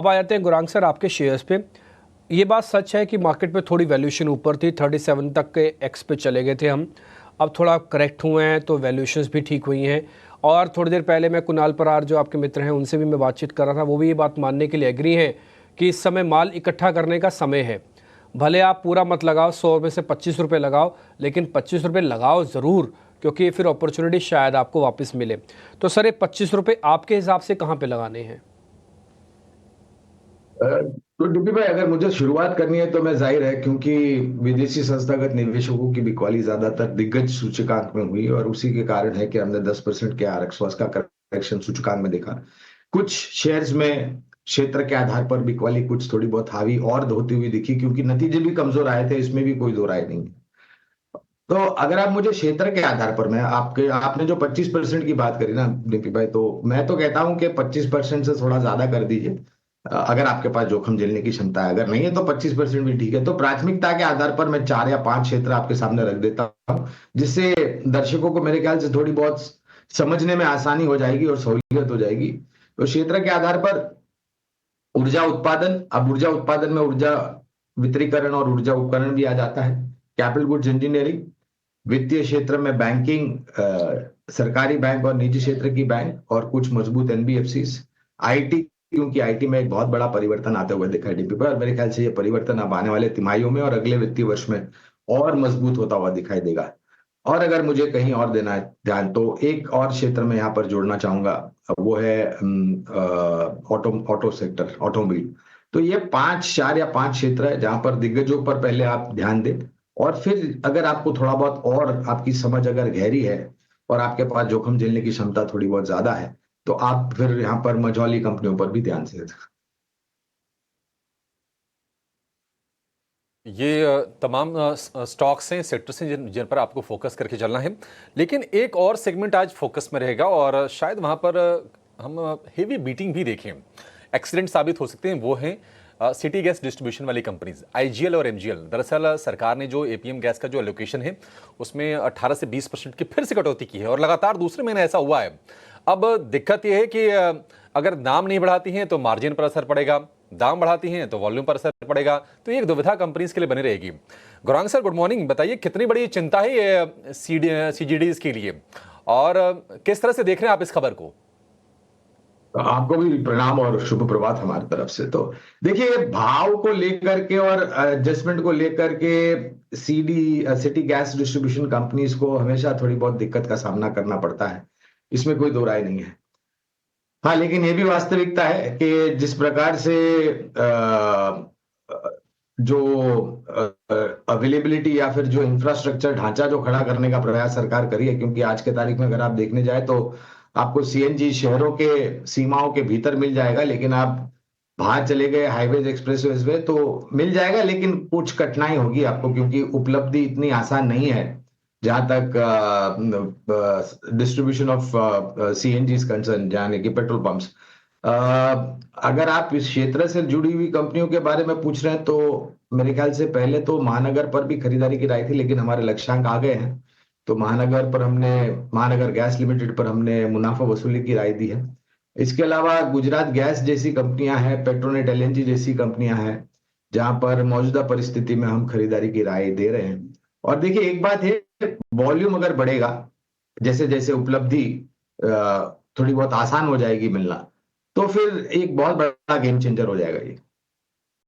अब आ जाते हैं गुरांग सर आपके शेयर्स पे। ये बात सच है कि मार्केट पे थोड़ी वैल्यूएशन ऊपर थी, 37 तक के एक्स पे चले गए थे हम। अब थोड़ा करेक्ट हुए हैं तो वैल्यूएशंस भी ठीक हुई हैं। और थोड़ी देर पहले मैं कुणाल परार जो आपके मित्र हैं उनसे भी मैं बातचीत कर रहा था, वो भी ये बात मानने के लिए एग्री हैं कि इस समय माल इकट्ठा करने का समय है। भले आप पूरा मत लगाओ, 100 में से 25 रुपये लगाओ, लेकिन 25 रुपये लगाओ ज़रूर, क्योंकि फिर अपॉर्चुनिटी शायद आपको वापस मिले। तो सर ये 25 रुपये आपके हिसाब से कहाँ पे लगाने हैं? तो डीपी भाई, अगर मुझे शुरुआत करनी है तो मैं जाहिर है, क्योंकि विदेशी संस्थागत निवेशकों की बिकवाली ज्यादातर दिग्गज सूचकांक में हुई और उसी के कारण है कि हमने 10% के आरएक्सवास का करेक्शन सूचकांक में देखा। कुछ शेयर्स में क्षेत्र के आधार पर बिकवाली कुछ थोड़ी बहुत हावी और होती हुई दिखी, क्योंकि नतीजे भी कमजोर आए थे, इसमें भी कोई दो राय नहीं है। तो अगर आप मुझे क्षेत्र के आधार पर, मैं आपने जो 25% की बात करी ना डीपी भाई, तो मैं तो कहता हूं कि 25% से थोड़ा ज्यादा कर दीजिए। अगर आपके पास जोखिम झेलने की क्षमता है, अगर नहीं है तो 25% भी ठीक है। तो प्राथमिकता के आधार पर मैं 4 या 5 क्षेत्र आपके सामने रख देता हूं, जिससे दर्शकों को मेरे ख्याल से थोड़ी बहुत समझने में आसानी हो जाएगी और सहूलियत हो जाएगी। तो क्षेत्र के आधार पर ऊर्जा उत्पादन, अब ऊर्जा उत्पादन में ऊर्जा वितरीकरण और ऊर्जा उपकरण भी आ जाता है। कैपिटल गुड्स इंजीनियरिंग, वित्तीय क्षेत्र में बैंकिंग, सरकारी बैंक और निजी क्षेत्र की बैंक और कुछ मजबूत एनबीएफसी, आईटी, क्योंकि आईटी में एक बहुत बड़ा परिवर्तन आते हुए दिखा है डीपी पर, और मेरे ख्याल से ये परिवर्तन अब आने वाले तिमाहियों में और अगले वित्तीय वर्ष में और मजबूत होता हुआ दिखाई देगा। और अगर मुझे कहीं और देना है ध्यान, तो एक और क्षेत्र में यहाँ पर जोड़ना चाहूंगा, वो है ऑटो ऑटो सेक्टर, ऑटोमोबाइल। तो ये 4 या 5 क्षेत्र है जहां पर दिग्गजों पर पहले आप ध्यान दें, और फिर अगर आपको थोड़ा बहुत और आपकी समझ अगर गहरी है और आपके पास जोखिम झेलने की क्षमता थोड़ी बहुत ज्यादा है, तो आप फिर यहाँ पर मझौली कंपनियों पर भी ध्यान से। ये तमाम स्टॉक्स हैं, सेक्टर्स हैं जिन पर आपको फोकस करके चलना है। लेकिन एक और सेगमेंट आज फोकस में रहेगा और शायद वहां पर हम हेवी बीटिंग भी देखें, एक्सीडेंट साबित हो सकते हैं। वो हैं सिटी गैस डिस्ट्रीब्यूशन वाली कंपनीज आईजीएल और एमजीएल। दरअसल सरकार ने जो एपीएम गैस का जो एलोकेशन है उसमें 18 से 20% की फिर से कटौती की है और लगातार दूसरे महीने ऐसा हुआ है। अब दिक्कत यह है कि अगर दाम नहीं बढ़ाती हैं तो मार्जिन पर असर पड़ेगा, दाम बढ़ाती हैं तो वॉल्यूम पर असर पड़ेगा। तो ये एक दुविधा कंपनीज के लिए बनी रहेगी। Gaurang sir, good morning. बताइए कितनी बड़ी चिंता है ये सीजीडीज के लिए और किस तरह से देख रहे हैं आप इस खबर को? आपको भी प्रणाम और शुभ प्रभात हमारी तरफ से। तो देखिए, भाव को लेकर के और एडजस्टमेंट को लेकर के सिटी गैस डिस्ट्रीब्यूशन कंपनीज को हमेशा थोड़ी बहुत दिक्कत का सामना करना पड़ता है, इसमें कोई दो राय नहीं है। हाँ, लेकिन ये भी वास्तविकता है कि जिस प्रकार से जो अवेलेबिलिटी या फिर जो इंफ्रास्ट्रक्चर ढांचा जो खड़ा करने का प्रयास सरकार करी है, क्योंकि आज के तारीख में अगर आप देखने जाए तो आपको सीएनजी शहरों के सीमाओं के भीतर मिल जाएगा, लेकिन आप बाहर चले गए हाईवेज एक्सप्रेसवेज पे तो मिल जाएगा, लेकिन कुछ कठिनाई होगी आपको, क्योंकि उपलब्धि इतनी आसान नहीं है जहां तक डिस्ट्रीब्यूशन ऑफ सीएनजी कंसर्न, यानी कि पेट्रोल पंप्स। अगर आप इस क्षेत्र से जुड़ी हुई कंपनियों के बारे में पूछ रहे हैं, तो मेरे ख्याल से पहले तो महानगर पर भी खरीदारी की राय थी, लेकिन हमारे लक्ष्यांक आ गए हैं, तो महानगर गैस लिमिटेड पर हमने मुनाफा वसूली की राय दी है। इसके अलावा गुजरात गैस जैसी कंपनियां हैं, पेट्रोनेट एलएनजी जैसी कंपनियां हैं, जहां पर मौजूदा परिस्थिति में हम खरीदारी की राय दे रहे हैं। और देखिए, एक बात है, वॉल्यूम अगर बढ़ेगा, जैसे जैसे उपलब्धि थोड़ी बहुत आसान हो जाएगी मिलना, तो फिर एक बहुत बड़ा गेम चेंजर हो जाएगा ये।